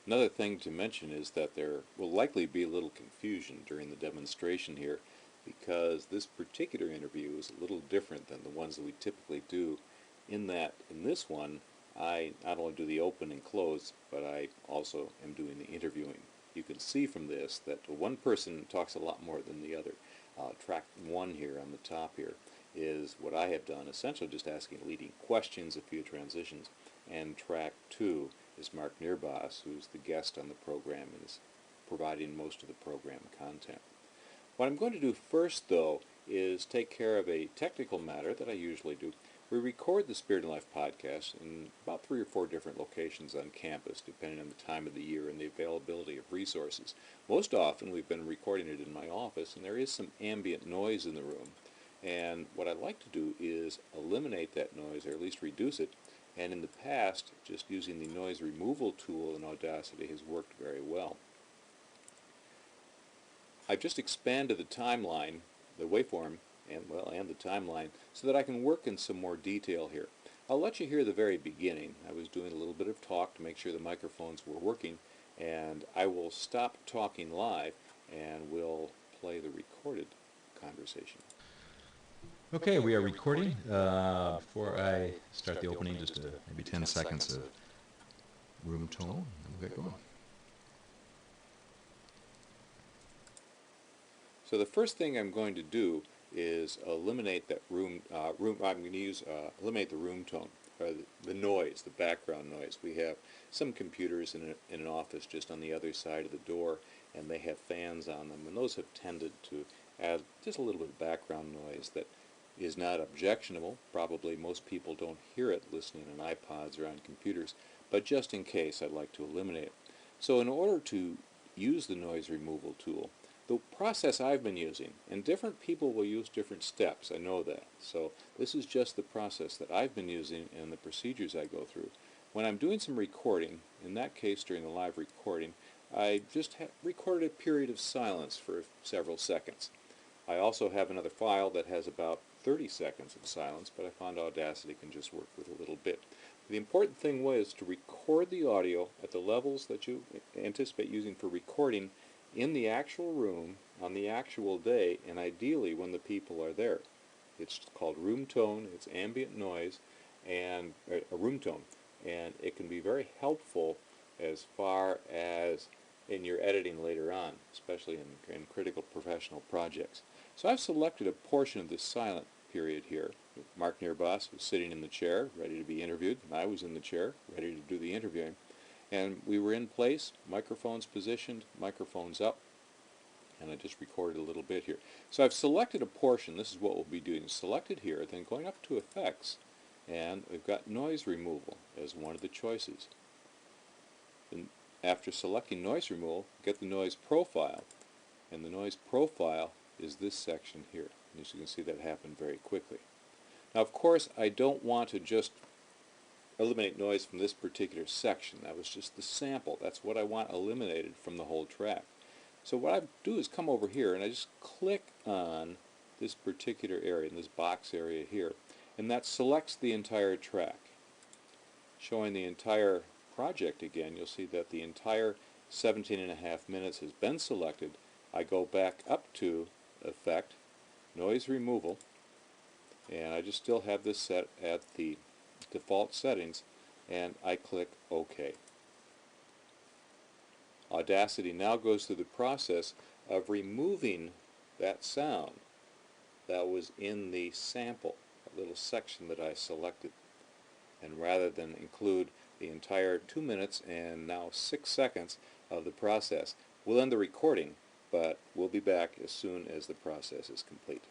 Another thing to mention is that there will likely be a little confusion during the demonstration here because this particular interview is a little different than the ones that we typically do, in that in this one I not only do the open and close, but I also am doing the interviewing. You can see from this that one person talks a lot more than the other. Track 1 here on the top here is what I have done, essentially just asking leading questions, a few transitions, and track 2 is Mark Nierbas, who's the guest on the program and is providing most of the program content. What I'm going to do first, though, is take care of a technical matter that I usually do. We record the Spirit and Life podcast in about 3 or 4 different locations on campus, depending on the time of the year and the availability of resources. Most often we've been recording it in my office, and there is some ambient noise in the room. And what I'd like to do is eliminate that noise, or at least reduce it. And in the past, just using the noise removal tool in Audacity has worked very well. I've just expanded the timeline, the waveform, and the timeline, so that I can work in some more detail here. I'll let you hear the very beginning. I was doing a little bit of talk to make sure the microphones were working, and I will stop talking live and we'll play the recorded conversation. Okay, we are recording. Before I start the opening, just maybe 10 seconds of room tone, and we'll get going. So the first thing I'm going to do is eliminate that I'm going to use eliminate the room tone, or the noise, the background noise. We have some computers in an office just on the other side of the door, and they have fans on them, and those have tended to add just a little bit of background noise that is not objectionable. Probably most people don't hear it listening on iPods or on computers, but just in case, I'd like to eliminate it. So in order to use the noise removal tool, the process I've been using, and different people will use different steps, I know that. So this is just the process that I've been using and the procedures I go through. When I'm doing some recording, in that case during the live recording, I just recorded a period of silence for several seconds. I also have another file that has about 30 seconds of silence, but I found Audacity can just work with a little bit. The important thing was to record the audio at the levels that you anticipate using for recording in the actual room on the actual day, and ideally when the people are there. It's called room tone. It's ambient noise, and a room tone, and it can be very helpful as far as in your editing later on, especially in critical professional projects. So I've selected a portion of this silent period here. Mark Nierbas was sitting in the chair, ready to be interviewed, and I was in the chair, ready to do the interviewing. And we were in place, microphones positioned, microphones up, and I just recorded a little bit here. So I've selected a portion. This is what we'll be doing. Selected here, then going up to Effects, and we've got Noise Removal as one of the choices. Then after selecting Noise Removal, get the Noise Profile, and the Noise Profile is this section here. And as you can see, that happened very quickly. Now, of course, I don't want to just eliminate noise from this particular section. That was just the sample. That's what I want eliminated from the whole track. So what I do is come over here and I just click on this particular area, in this box area here, and that selects the entire track. Showing the entire project again, you'll see that the entire 17.5 minutes has been selected. I go back up to Effect, Noise Removal, and I just still have this set at the default settings, and I click OK. Audacity now goes through the process of removing that sound that was in the sample, that little section that I selected. And rather than include the entire 2 minutes and now 6 seconds of the process, we'll end the recording, but we'll be back as soon as the process is complete.